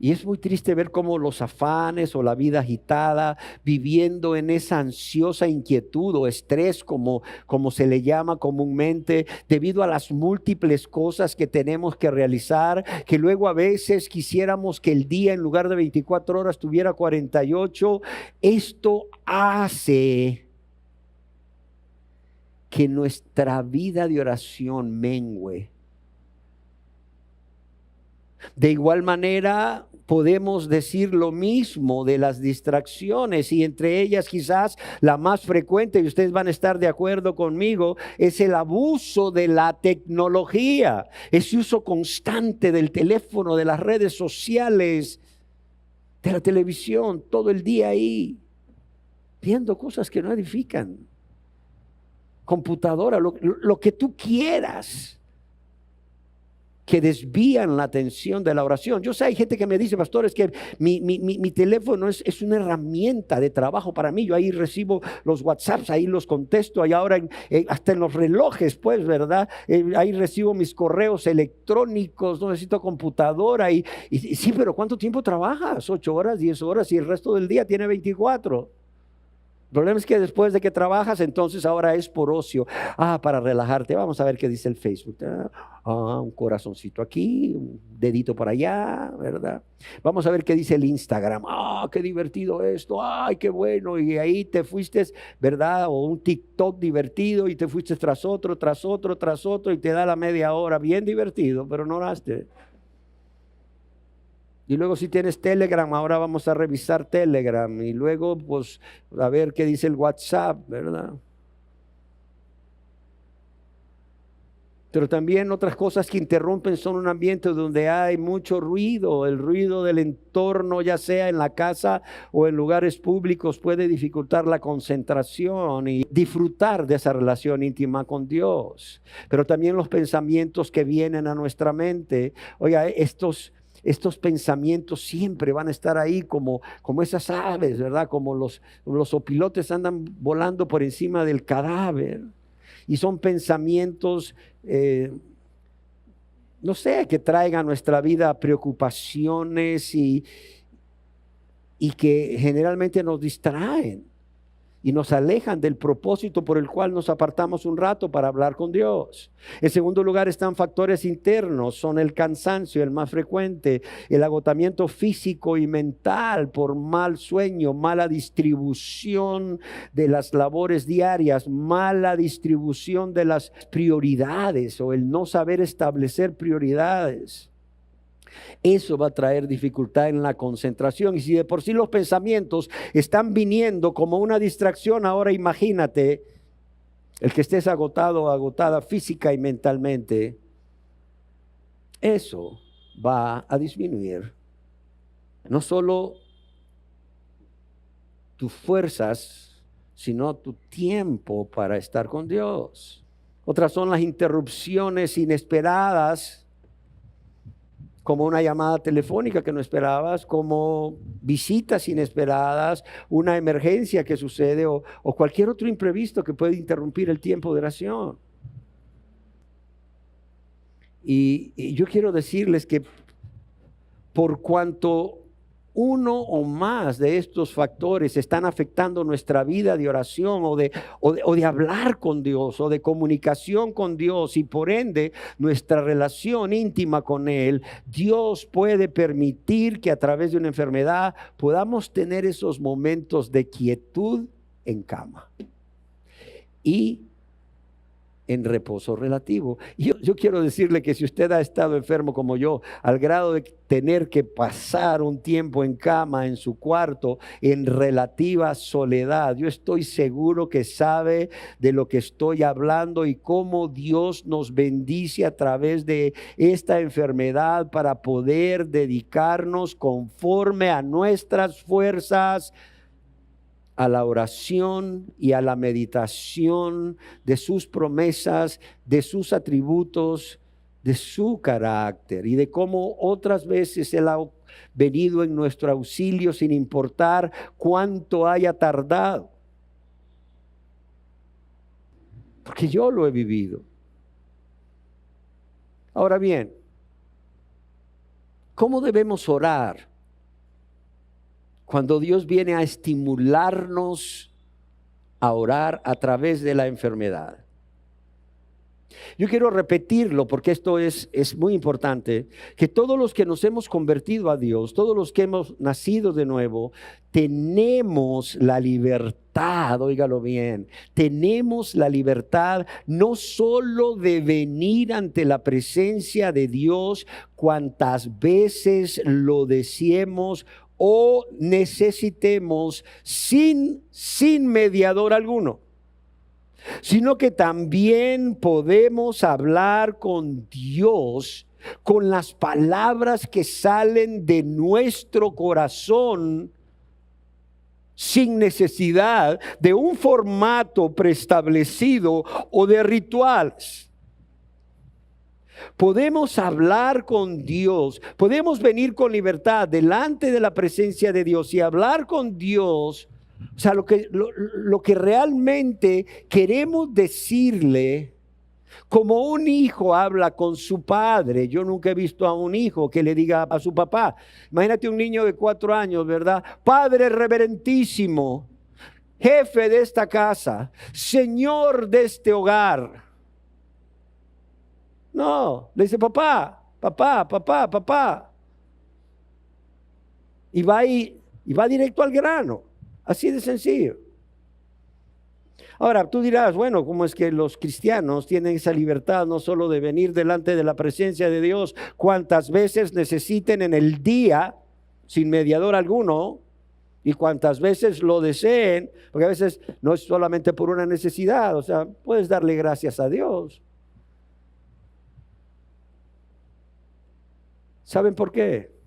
Y es muy triste ver cómo los afanes o la vida agitada, viviendo en esa ansiosa inquietud o estrés, como se le llama comúnmente, debido a las múltiples cosas que tenemos que realizar, que luego a veces quisiéramos que el día en lugar de 24 horas tuviera 48. Esto hace que nuestra vida de oración mengüe. De igual manera, podemos decir lo mismo de las distracciones, y entre ellas quizás la más frecuente, y ustedes van a estar de acuerdo conmigo, es el abuso de la tecnología, ese uso constante del teléfono, de las redes sociales, de la televisión, todo el día ahí, viendo cosas que no edifican. Computadora, lo que tú quieras, que desvían la atención de la oración. Yo sé, hay gente que me dice, pastor, es que mi teléfono es una herramienta de trabajo para mí. Yo ahí recibo los WhatsApps, ahí los contesto, y ahora hasta en los relojes, pues, ¿verdad? Ahí recibo mis correos electrónicos, no necesito computadora. Y sí, pero ¿cuánto tiempo trabajas? 8 horas, 10 horas, y el resto del día tiene 24. El problema es que después de que trabajas, entonces ahora es por ocio. Para relajarte, vamos a ver qué dice el Facebook. Un corazoncito aquí, un dedito por allá, ¿verdad? Vamos a ver qué dice el Instagram. Qué divertido esto, ay, qué bueno. Y ahí te fuiste, ¿verdad? O un TikTok divertido y te fuiste tras otro, tras otro, tras otro, y te da la media hora, bien divertido, pero no oraste. Y luego si tienes Telegram, ahora vamos a revisar Telegram. Y luego pues a ver qué dice el WhatsApp, ¿verdad? Pero también otras cosas que interrumpen son un ambiente donde hay mucho ruido. El ruido del entorno, ya sea en la casa o en lugares públicos, puede dificultar la concentración y disfrutar de esa relación íntima con Dios. Pero también los pensamientos que vienen a nuestra mente. Oiga, estos pensamientos siempre van a estar ahí como esas aves, ¿verdad? Como los opilotes andan volando por encima del cadáver. Y son pensamientos, no sé, que traigan a nuestra vida preocupaciones y que generalmente nos distraen y nos alejan del propósito por el cual nos apartamos un rato para hablar con Dios. En segundo lugar están factores internos, son el cansancio, el más frecuente, el agotamiento físico y mental por mal sueño, mala distribución de las labores diarias, mala distribución de las prioridades o el no saber establecer prioridades. Eso va a traer dificultad en la concentración. Y si de por sí los pensamientos están viniendo como una distracción, ahora imagínate el que estés agotado o agotada física y mentalmente. Eso va a disminuir no solo tus fuerzas, sino tu tiempo para estar con Dios. Otras son las interrupciones inesperadas, como una llamada telefónica que no esperabas, como visitas inesperadas, una emergencia que sucede o cualquier otro imprevisto que puede interrumpir el tiempo de oración. Y yo quiero decirles que por cuanto uno o más de estos factores están afectando nuestra vida de oración o de hablar con Dios o de comunicación con Dios y por ende nuestra relación íntima con Él, Dios puede permitir que a través de una enfermedad podamos tener esos momentos de quietud en cama y en reposo relativo. Y yo quiero decirle que si usted ha estado enfermo como yo, al grado de tener que pasar un tiempo en cama, en su cuarto, en relativa soledad, yo estoy seguro que sabe de lo que estoy hablando y cómo Dios nos bendice a través de esta enfermedad para poder dedicarnos conforme a nuestras fuerzas a la oración y a la meditación de sus promesas, de sus atributos, de su carácter y de cómo otras veces Él ha venido en nuestro auxilio sin importar cuánto haya tardado. Porque yo lo he vivido. Ahora bien, ¿cómo debemos orar cuando Dios viene a estimularnos a orar a través de la enfermedad? Yo quiero repetirlo porque esto es muy importante, que todos los que nos hemos convertido a Dios, todos los que hemos nacido de nuevo, tenemos la libertad, óigalo bien, tenemos la libertad no solo de venir ante la presencia de Dios cuantas veces lo deseemos o necesitemos sin mediador alguno, sino que también podemos hablar con Dios con las palabras que salen de nuestro corazón sin necesidad de un formato preestablecido o de rituales. Podemos hablar con Dios, podemos venir con libertad delante de la presencia de Dios y hablar con Dios. O sea, lo que realmente queremos decirle, como un hijo habla con su padre. Yo nunca he visto a un hijo que le diga a su papá. Imagínate un niño de 4 años, ¿verdad? Padre reverentísimo, jefe de esta casa, señor de este hogar. No, le dice papá, papá, papá, papá. Y va directo al grano. Así de sencillo. Ahora, tú dirás, bueno, ¿cómo es que los cristianos tienen esa libertad no solo de venir delante de la presencia de Dios cuantas veces necesiten en el día, sin mediador alguno, y cuantas veces lo deseen? Porque a veces no es solamente por una necesidad, o sea, puedes darle gracias a Dios. ¿Saben por qué?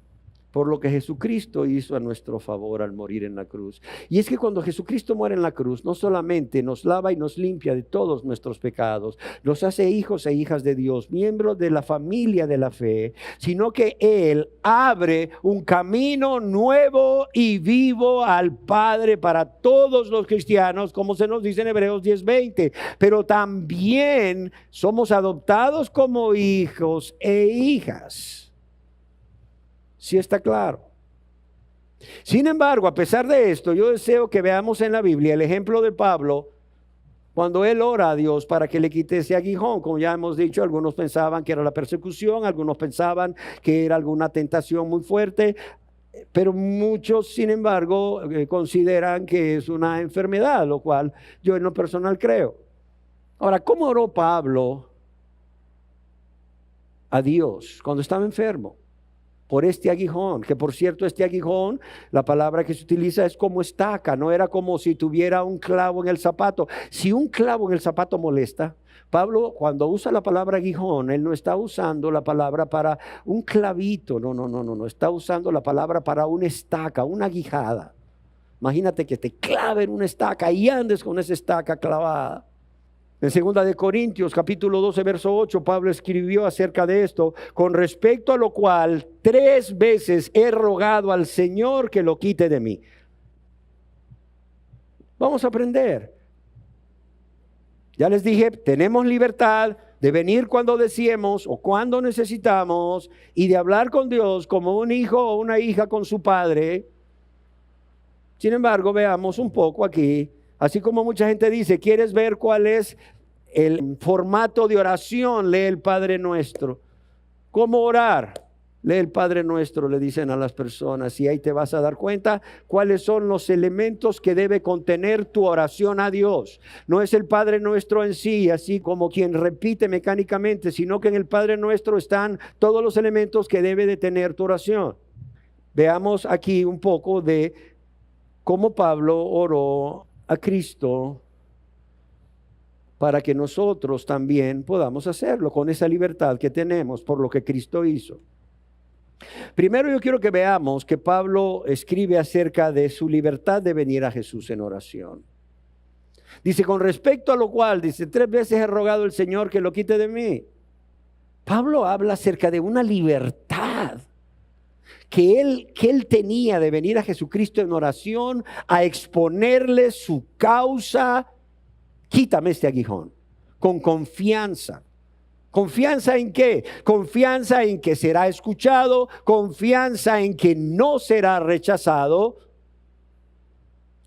Por lo que Jesucristo hizo a nuestro favor al morir en la cruz. Y es que cuando Jesucristo muere en la cruz, no solamente nos lava y nos limpia de todos nuestros pecados, nos hace hijos e hijas de Dios, miembros de la familia de la fe, sino que Él abre un camino nuevo y vivo al Padre para todos los cristianos, como se nos dice en Hebreos 10:20. Pero también somos adoptados como hijos e hijas. Sí está claro. Sin embargo, a pesar de esto, yo deseo que veamos en la Biblia el ejemplo de Pablo cuando él ora a Dios para que le quite ese aguijón. Como ya hemos dicho, algunos pensaban que era la persecución, algunos pensaban que era alguna tentación muy fuerte, pero muchos, sin embargo, consideran que es una enfermedad, lo cual yo en lo personal creo. Ahora, ¿cómo oró Pablo a Dios cuando estaba enfermo? Por este aguijón, que por cierto este aguijón, la palabra que se utiliza es como estaca, no era como si tuviera un clavo en el zapato. Si un clavo en el zapato molesta, Pablo cuando usa la palabra aguijón, él no está usando la palabra para un clavito, no, está usando la palabra para una estaca, una aguijada. Imagínate que te claven una estaca y andes con esa estaca clavada. En 2 de Corintios, capítulo 12, verso 8, Pablo escribió acerca de esto: con respecto a lo cual 3 veces he rogado al Señor que lo quite de mí. Vamos a aprender. Ya les dije, tenemos libertad de venir cuando deseemos o cuando necesitamos y de hablar con Dios como un hijo o una hija con su padre. Sin embargo, veamos un poco aquí. Así como mucha gente dice, ¿quieres ver cuál es el formato de oración? Lee el Padre Nuestro. ¿Cómo orar? Lee el Padre Nuestro, le dicen a las personas, y ahí te vas a dar cuenta cuáles son los elementos que debe contener tu oración a Dios. No es el Padre Nuestro en sí, así como quien repite mecánicamente, sino que en el Padre Nuestro están todos los elementos que debe de tener tu oración. Veamos aquí un poco de cómo Pablo oró a Cristo para que nosotros también podamos hacerlo con esa libertad que tenemos por lo que Cristo hizo. Primero yo quiero que veamos que Pablo escribe acerca de su libertad de venir a Jesús en oración. Dice, con respecto a lo cual, dice, 3 veces he rogado al Señor que lo quite de mí. Pablo habla acerca de una libertad que él tenía de venir a Jesucristo en oración a exponerle su causa. Quítame este aguijón, con confianza. ¿Confianza en qué? Confianza en que será escuchado, confianza en que no será rechazado.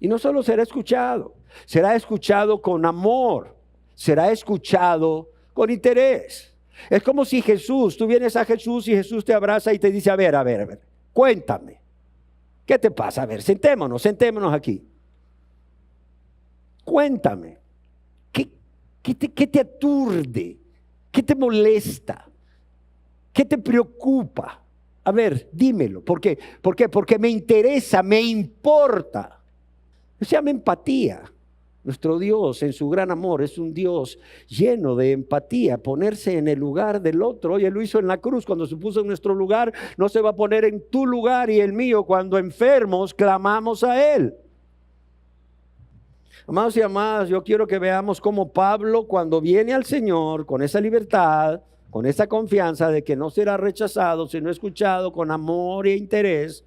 Y no solo será escuchado con amor, será escuchado con interés. Es como si tú vienes a Jesús y Jesús te abraza y te dice, a ver, cuéntame. ¿Qué te pasa? A ver, sentémonos aquí. Cuéntame. ¿Qué te aturde? ¿Qué te molesta? ¿Qué te preocupa? A ver, dímelo. ¿Por qué? Porque me interesa, me importa. Se llama empatía. Nuestro Dios, en su gran amor, es un Dios lleno de empatía, ponerse en el lugar del otro. Oye, lo hizo en la cruz cuando se puso en nuestro lugar. No se va a poner en tu lugar y el mío cuando enfermos clamamos a Él. Amados y amadas, yo quiero que veamos cómo Pablo, cuando viene al Señor con esa libertad, con esa confianza de que no será rechazado, sino escuchado con amor e interés,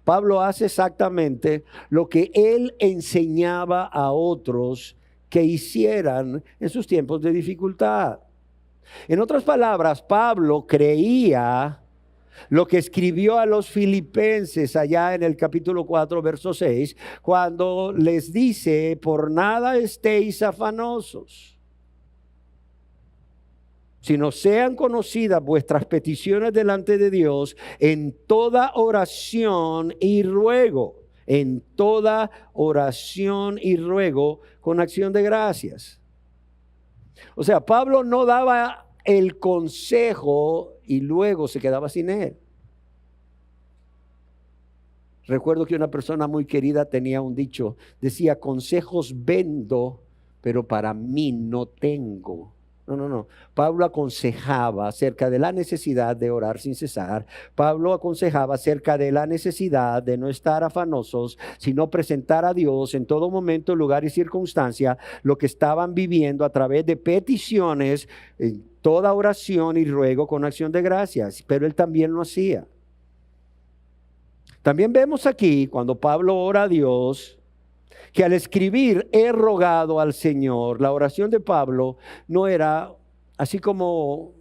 Pablo hace exactamente lo que él enseñaba a otros que hicieran en sus tiempos de dificultad. En otras palabras, Pablo creía lo que escribió a los filipenses allá en el capítulo 4, verso 6, cuando les dice, por nada estéis afanosos, sino sean conocidas vuestras peticiones delante de Dios en toda oración y ruego, con acción de gracias. O sea, Pablo no daba el consejo y luego se quedaba sin él. Recuerdo que una persona muy querida tenía un dicho, decía, consejos vendo, pero para mí no tengo. No. Pablo aconsejaba acerca de la necesidad de orar sin cesar. Pablo aconsejaba acerca de la necesidad de no estar afanosos, sino presentar a Dios en todo momento, lugar y circunstancia lo que estaban viviendo a través de peticiones, en toda oración y ruego con acción de gracias. Pero él también lo hacía. También vemos aquí, cuando Pablo ora a Dios, que al escribir he rogado al Señor, la oración de Pablo no era así como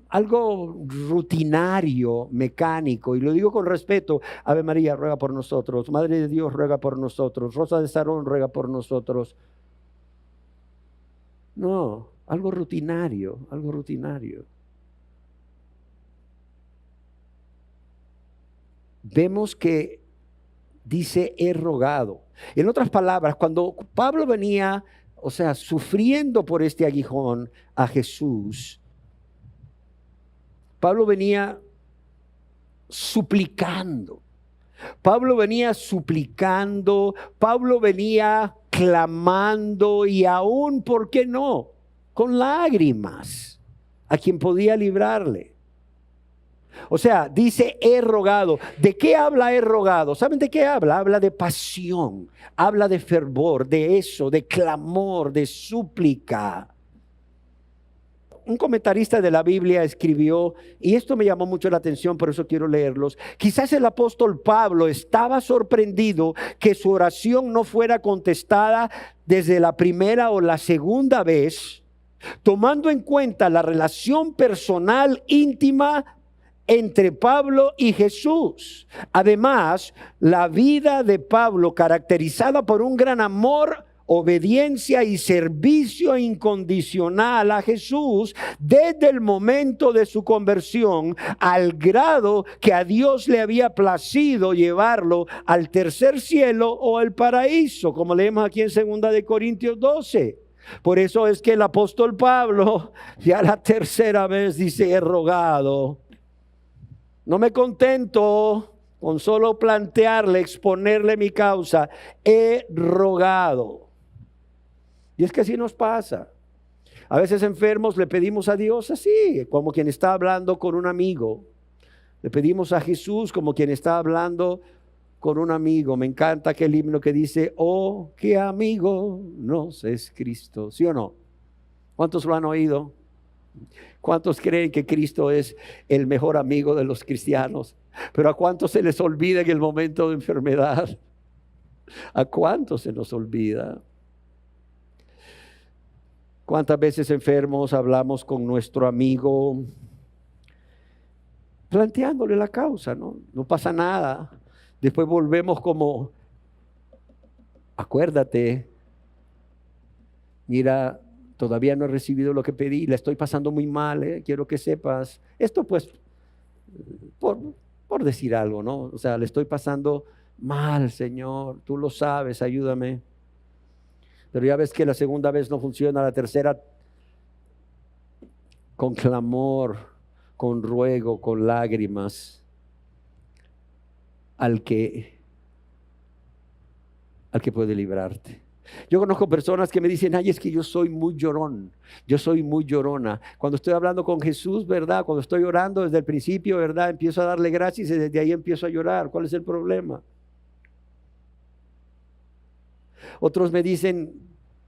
algo rutinario, mecánico, y lo digo con respeto. Ave María, ruega por nosotros. Madre de Dios, ruega por nosotros. Rosa de Sarón, ruega por nosotros. No, algo rutinario. Vemos que dice he rogado. En otras palabras, cuando Pablo venía, sufriendo por este aguijón a Jesús, Pablo venía suplicando. Pablo venía clamando y aún, ¿por qué no? Con lágrimas a quien podía librarle. O sea, dice he rogado. ¿De qué habla he rogado? ¿Saben de qué habla? Habla de pasión, habla de fervor, de eso, de clamor, de súplica. Un comentarista de la Biblia escribió, y esto me llamó mucho la atención, por eso quiero leerlos. Quizás el apóstol Pablo estaba sorprendido que su oración no fuera contestada desde la primera o la segunda vez, tomando en cuenta la relación personal íntima entre Pablo y Jesús. Además, la vida de Pablo, caracterizada por un gran amor, obediencia y servicio incondicional a Jesús desde el momento de su conversión, al grado que a Dios le había placido llevarlo al tercer cielo o al paraíso, como leemos aquí en 2 de Corintios 12. Por eso es que el apóstol Pablo, ya la tercera vez dice, he rogado. No me contento con solo plantearle, exponerle mi causa. He rogado. Y es que así nos pasa. A veces enfermos le pedimos a Dios así, como quien está hablando con un amigo. Le pedimos a Jesús como quien está hablando con un amigo. Me encanta aquel himno que dice, oh, qué amigo nos es Cristo. ¿Sí o no? ¿Cuántos lo han oído? ¿Cuántos creen que Cristo es el mejor amigo de los cristianos? Pero ¿a cuántos se les olvida en el momento de enfermedad? ¿A cuántos se nos olvida? ¿Cuántas veces enfermos hablamos con nuestro amigo planteándole la causa? No pasa nada. Después volvemos como, acuérdate, mira, Todavía no he recibido lo que pedí, la estoy pasando muy mal, quiero que sepas. Esto pues, por, por decir algo, ¿no? O sea, le estoy pasando mal, Señor, tú lo sabes, ayúdame. Pero ya ves que la segunda vez no funciona, la tercera con clamor, con ruego, con lágrimas, al que puede librarte. Yo conozco personas que me dicen, ay, es que yo soy muy llorón, yo soy muy llorona. Cuando estoy hablando con Jesús, ¿verdad? Cuando estoy orando desde el principio, ¿verdad? Empiezo a darle gracias y desde ahí empiezo a llorar. ¿Cuál es el problema? Otros me dicen,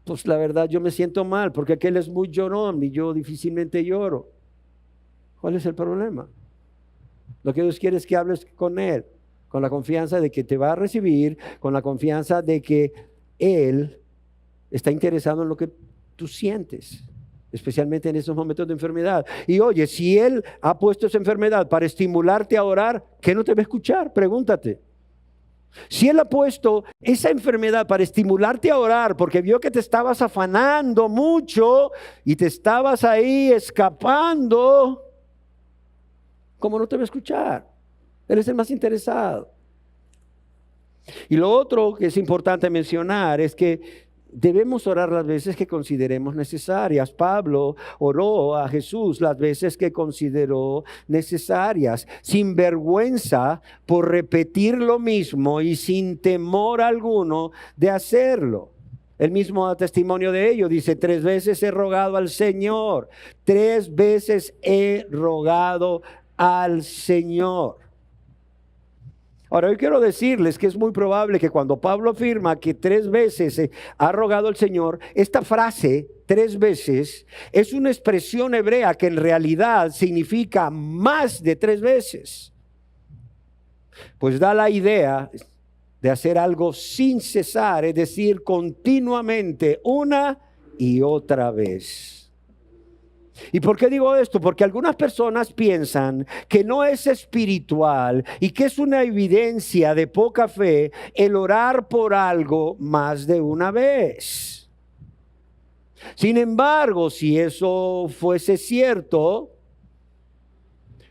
pues la verdad yo me siento mal porque aquel es muy llorón y yo difícilmente lloro. ¿Cuál es el problema? Lo que Dios quiere es que hables con Él, con la confianza de que te va a recibir, con la confianza de que Él está interesado en lo que tú sientes, especialmente en esos momentos de enfermedad. Y oye, si Él ha puesto esa enfermedad para estimularte a orar, ¿qué no te va a escuchar? Pregúntate. Si Él ha puesto esa enfermedad para estimularte a orar, porque vio que te estabas afanando mucho y te estabas ahí escapando, ¿cómo no te va a escuchar? Él es el más interesado. Y lo otro que es importante mencionar es que debemos orar las veces que consideremos necesarias. Pablo oró a Jesús las veces que consideró necesarias, sin vergüenza por repetir lo mismo y sin temor alguno de hacerlo. Él mismo da testimonio de ello. Dice, 3 veces he rogado al Señor. 3 veces he rogado al Señor. Ahora, yo quiero decirles que es muy probable que cuando Pablo afirma que 3 veces ha rogado al Señor, esta frase, 3 veces, es una expresión hebrea que en realidad significa más de 3 veces. Pues da la idea de hacer algo sin cesar, es decir, continuamente, una y otra vez. ¿Y por qué digo esto? Porque algunas personas piensan que no es espiritual y que es una evidencia de poca fe el orar por algo más de una vez. Sin embargo, si eso fuese cierto,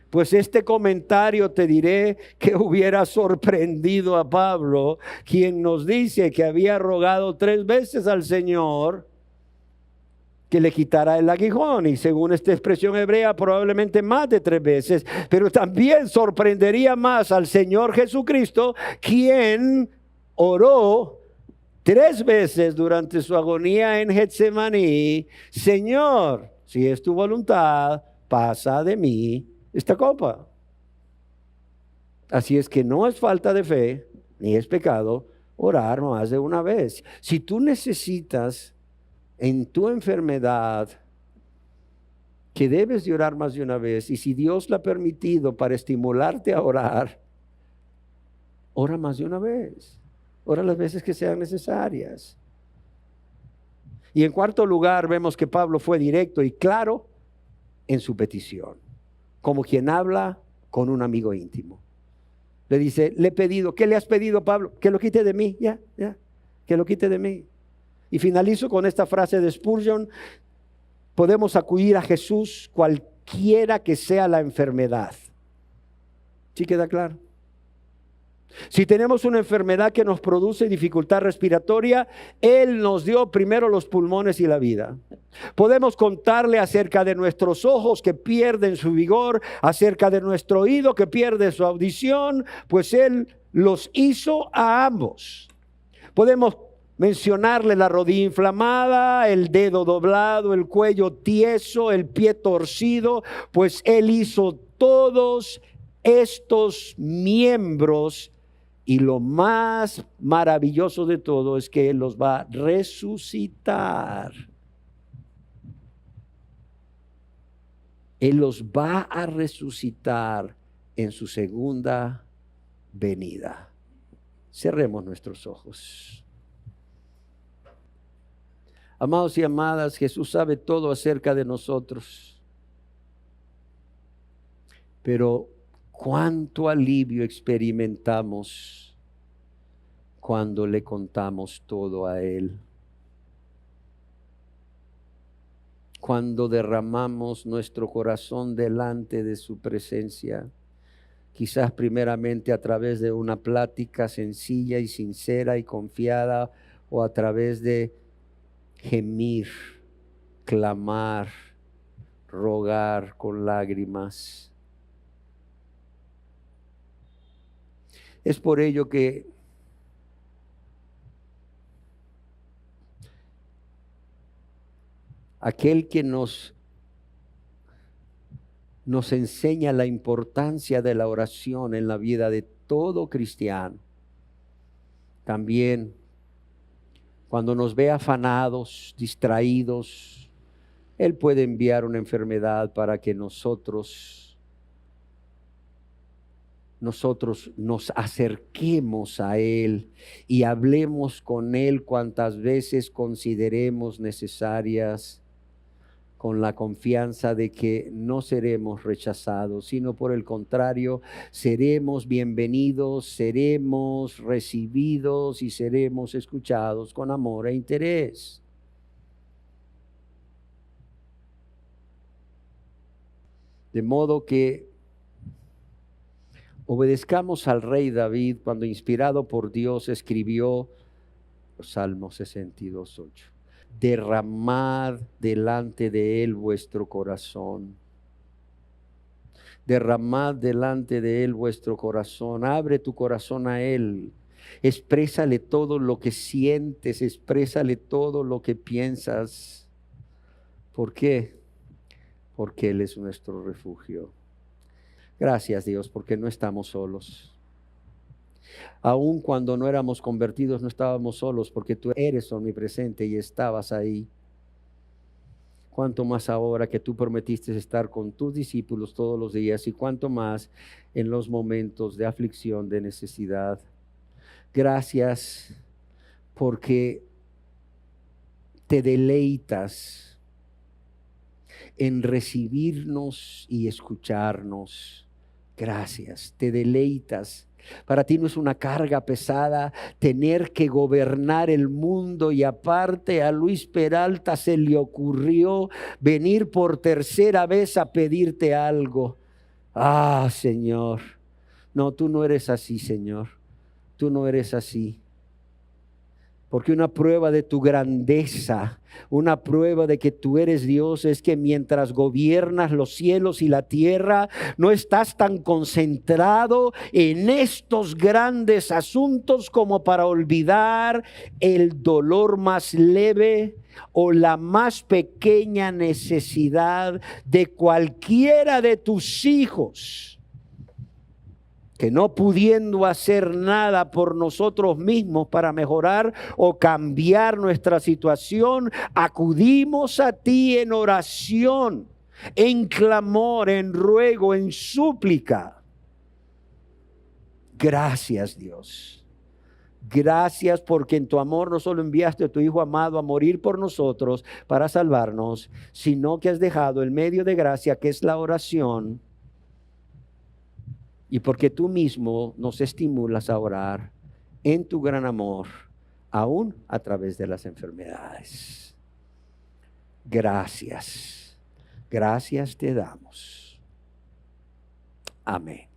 pues este comentario te diré que hubiera sorprendido a Pablo, quien nos dice que había rogado 3 veces al Señor que le quitara el aguijón, y según esta expresión hebrea probablemente más de 3 veces, pero también sorprendería más al Señor Jesucristo, quien oró 3 veces durante su agonía en Getsemaní: Señor, si es tu voluntad, pasa de mí esta copa. Así es que no es falta de fe, ni es pecado orar más de una vez. Si tú necesitas en tu enfermedad que debes de orar más de una vez, y si Dios lo ha permitido para estimularte a orar, ora más de una vez. Ora las veces que sean necesarias. Y en cuarto lugar, vemos que Pablo fue directo y claro en su petición, como quien habla con un amigo íntimo. Le dice, le he pedido. ¿Qué le has pedido, Pablo? Que lo quite de mí, ya, que lo quite de mí. Y finalizo con esta frase de Spurgeon: podemos acudir a Jesús cualquiera que sea la enfermedad. ¿Sí queda claro? Si tenemos una enfermedad que nos produce dificultad respiratoria, Él nos dio primero los pulmones y la vida. Podemos contarle acerca de nuestros ojos que pierden su vigor, acerca de nuestro oído que pierde su audición, pues Él los hizo a ambos. Podemos mencionarle la rodilla inflamada, el dedo doblado, el cuello tieso, el pie torcido, pues Él hizo todos estos miembros. Y lo más maravilloso de todo es que Él los va a resucitar. Él los va a resucitar en su segunda venida. Cerremos nuestros ojos. Amados y amadas, Jesús sabe todo acerca de nosotros. Pero cuánto alivio experimentamos cuando le contamos todo a Él. cuando derramamos nuestro corazón delante de su presencia, quizás primeramente a través de una plática sencilla y sincera y confiada, o a través de gemir, clamar, rogar con lágrimas. Es por ello que aquel que nos enseña la importancia de la oración en la vida de todo cristiano, también cuando nos ve afanados, distraídos, Él puede enviar una enfermedad para que nosotros nos acerquemos a Él y hablemos con Él cuantas veces consideremos necesarias, con la confianza de que no seremos rechazados, sino por el contrario, seremos bienvenidos, seremos recibidos y seremos escuchados con amor e interés. De modo que obedezcamos al rey David cuando, inspirado por Dios, escribió Salmo 62:8. Derramad delante de Él vuestro corazón. Derramad delante de Él vuestro corazón. Abre tu corazón a Él. Exprésale todo lo que sientes. Exprésale todo lo que piensas. ¿Por qué? Porque Él es nuestro refugio. Gracias, Dios, porque no estamos solos. Aun cuando no éramos convertidos, no estábamos solos, porque tú eres omnipresente y estabas ahí. Cuánto más ahora que tú prometiste estar con tus discípulos todos los días, y cuánto más en los momentos de aflicción, de necesidad. Gracias porque te deleitas en recibirnos y escucharnos. Gracias, te deleitas. Para ti no es una carga pesada tener que gobernar el mundo, y aparte a Luis Peralta se le ocurrió venir por tercera vez a pedirte algo. Señor, no, tú no eres así, Señor, tú no eres así. Porque una prueba de tu grandeza, una prueba de que tú eres Dios, es que mientras gobiernas los cielos y la tierra, no estás tan concentrado en estos grandes asuntos como para olvidar el dolor más leve o la más pequeña necesidad de cualquiera de tus hijos, que no pudiendo hacer nada por nosotros mismos para mejorar o cambiar nuestra situación, acudimos a ti en oración, en clamor, en ruego, en súplica. Gracias, Dios. Gracias porque en tu amor no solo enviaste a tu Hijo amado a morir por nosotros para salvarnos, sino que has dejado el medio de gracia, que es la oración. Y porque tú mismo nos estimulas a orar en tu gran amor, aún a través de las enfermedades. Gracias. Gracias te damos. Amén.